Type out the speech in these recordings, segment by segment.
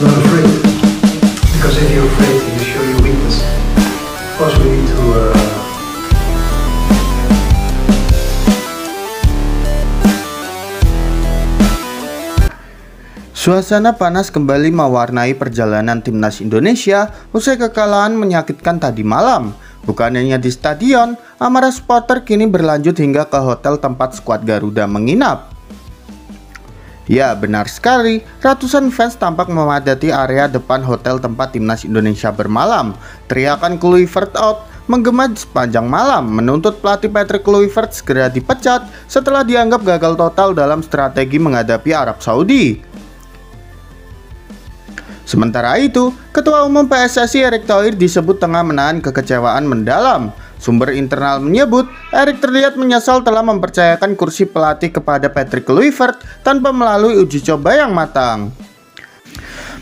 not afraid. Because if you're afraid, you show your weakness. Of course, we need to. Suasana panas kembali mewarnai perjalanan timnas Indonesia usai kekalahan menyakitkan tadi malam. Bukan hanya di stadion, amarah supporter kini berlanjut hingga ke hotel tempat skuad Garuda menginap. Ya, benar sekali, ratusan fans tampak memadati area depan hotel tempat timnas Indonesia bermalam. Teriakan Kluivert out menggema sepanjang malam, menuntut pelatih Patrick Kluivert segera dipecat setelah dianggap gagal total dalam strategi menghadapi Arab Saudi. Sementara itu, Ketua Umum PSSI Erick Thohir disebut tengah menahan kekecewaan mendalam. Sumber internal menyebut, Erick terlihat menyesal telah mempercayakan kursi pelatih kepada Patrick Kluivert tanpa melalui uji coba yang matang.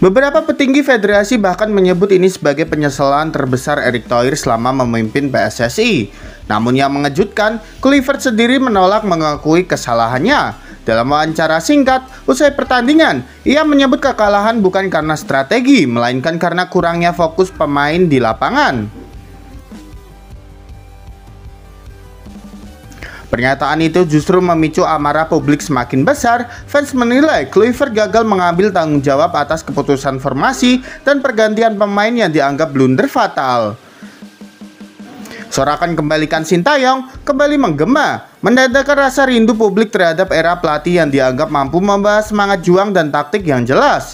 Beberapa petinggi federasi bahkan menyebut ini sebagai penyesalan terbesar Erick Thohir selama memimpin PSSI. Namun yang mengejutkan, Kluivert sendiri menolak mengakui kesalahannya. Dalam wawancara singkat usai pertandingan, ia menyebut kekalahan bukan karena strategi, melainkan karena kurangnya fokus pemain di lapangan. Pernyataan itu justru memicu amarah publik semakin besar. Fans menilai Kluivert gagal mengambil tanggung jawab atas keputusan formasi dan pergantian pemain yang dianggap blunder fatal. Sorakan kembalikan Sintayong kembali menggema, menandakan rasa rindu publik terhadap era pelatih yang dianggap mampu membahas semangat juang dan taktik yang jelas.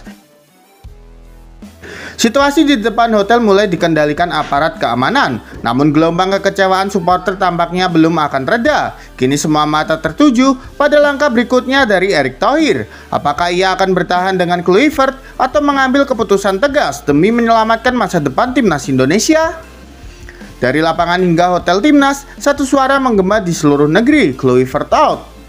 Situasi di depan hotel mulai dikendalikan aparat keamanan, namun gelombang kekecewaan supporter tampaknya belum akan reda. Kini semua mata tertuju pada langkah berikutnya dari Erick Thohir. Apakah ia akan bertahan dengan Kluivert atau mengambil keputusan tegas demi menyelamatkan masa depan timnas Indonesia? Dari lapangan hingga hotel timnas, satu suara menggema di seluruh negeri, Kluivert out.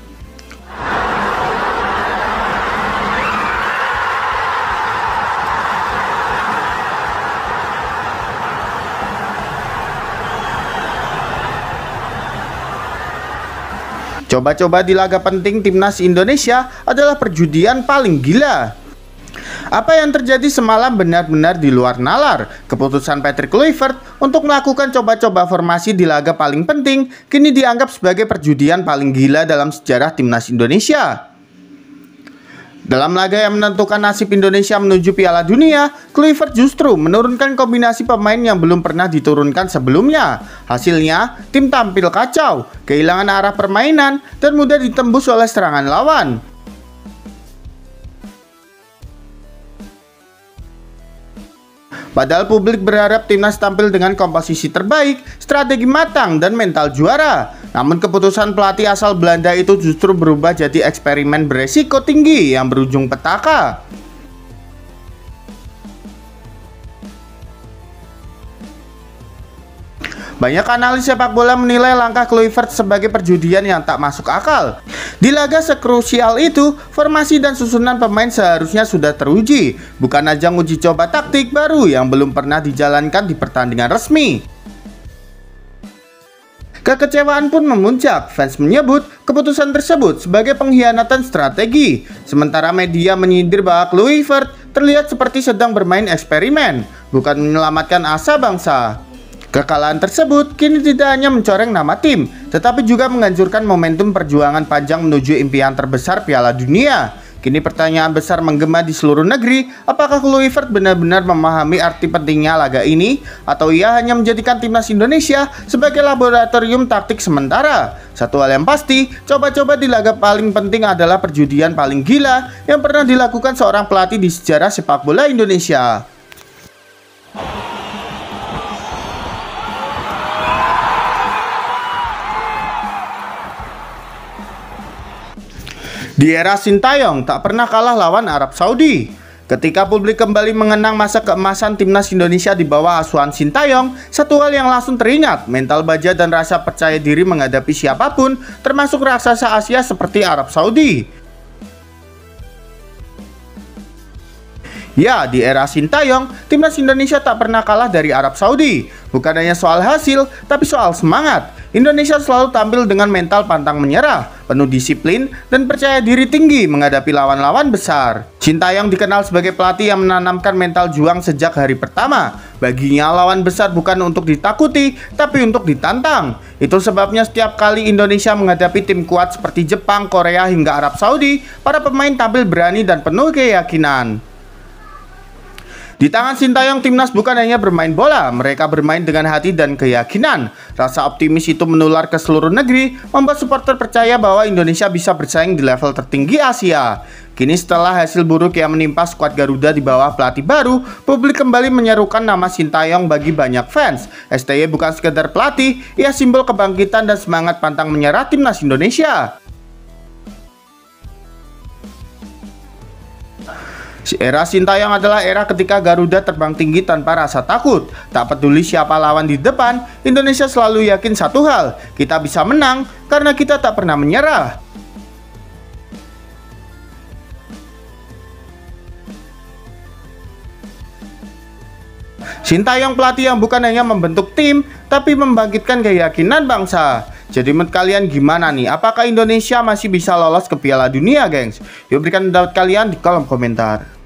Coba-coba di laga penting timnas Indonesia adalah perjudian paling gila. Apa yang terjadi semalam benar-benar di luar nalar. Keputusan Patrick Kluivert untuk melakukan coba-coba formasi di laga paling penting kini dianggap sebagai perjudian paling gila dalam sejarah timnas Indonesia. Dalam laga yang menentukan nasib Indonesia menuju Piala Dunia, Kluivert justru menurunkan kombinasi pemain yang belum pernah diturunkan sebelumnya. Hasilnya, tim tampil kacau, kehilangan arah permainan, dan mudah ditembus oleh serangan lawan. Padahal publik berharap timnas tampil dengan komposisi terbaik, strategi matang, dan mental juara. Namun keputusan pelatih asal Belanda itu justru berubah jadi eksperimen beresiko tinggi yang berujung petaka. Banyak analis sepak bola menilai langkah Kluivert sebagai perjudian yang tak masuk akal. Di laga sekrusial itu, formasi dan susunan pemain seharusnya sudah teruji, bukan ajang uji coba taktik baru yang belum pernah dijalankan di pertandingan resmi. Kekecewaan pun memuncak. Fans menyebut keputusan tersebut sebagai pengkhianatan strategi. Sementara media menyindir bahwa Kluivert terlihat seperti sedang bermain eksperimen, bukan menyelamatkan asa bangsa. Kekalahan tersebut kini tidak hanya mencoreng nama tim, tetapi juga menghancurkan momentum perjuangan panjang menuju impian terbesar Piala Dunia. Kini pertanyaan besar menggema di seluruh negeri, apakah Kluivert benar-benar memahami arti pentingnya laga ini, atau ia hanya menjadikan timnas Indonesia sebagai laboratorium taktik sementara? Satu hal yang pasti, coba-coba di laga paling penting adalah perjudian paling gila yang pernah dilakukan seorang pelatih di sejarah sepak bola Indonesia. Di era Sintayong tak pernah kalah lawan Arab Saudi. Ketika publik kembali mengenang masa keemasan timnas Indonesia di bawah asuhan Sintayong, satu hal yang langsung teringat, mental baja dan rasa percaya diri menghadapi siapapun, termasuk raksasa Asia seperti Arab Saudi. Ya, di era Sintayong, timnas Indonesia tak pernah kalah dari Arab Saudi. Bukan hanya soal hasil, tapi soal semangat. Indonesia selalu tampil dengan mental pantang menyerah, penuh disiplin, dan percaya diri tinggi menghadapi lawan-lawan besar. Sintayong dikenal sebagai pelatih yang menanamkan mental juang sejak hari pertama. Baginya lawan besar bukan untuk ditakuti, tapi untuk ditantang. Itu sebabnya setiap kali Indonesia menghadapi tim kuat seperti Jepang, Korea, hingga Arab Saudi, para pemain tampil berani dan penuh keyakinan. Di tangan Sintayong, timnas bukan hanya bermain bola, mereka bermain dengan hati dan keyakinan. Rasa optimis itu menular ke seluruh negeri, membuat supporter percaya bahwa Indonesia bisa bersaing di level tertinggi Asia. Kini setelah hasil buruk yang menimpa skuad Garuda di bawah pelatih baru, publik kembali menyerukan nama Sintayong bagi banyak fans. STY bukan sekedar pelatih, ia simbol kebangkitan dan semangat pantang menyerah timnas Indonesia. Era Sintayong adalah era ketika Garuda terbang tinggi tanpa rasa takut. Tak peduli siapa lawan di depan, Indonesia selalu yakin satu hal, kita bisa menang karena kita tak pernah menyerah. Sintayong pelatih yang bukan hanya membentuk tim, tapi membangkitkan keyakinan bangsa. Jadi menurut kalian gimana nih? Apakah Indonesia masih bisa lolos ke Piala Dunia, gengs? Yuk berikan pendapat kalian di kolom komentar.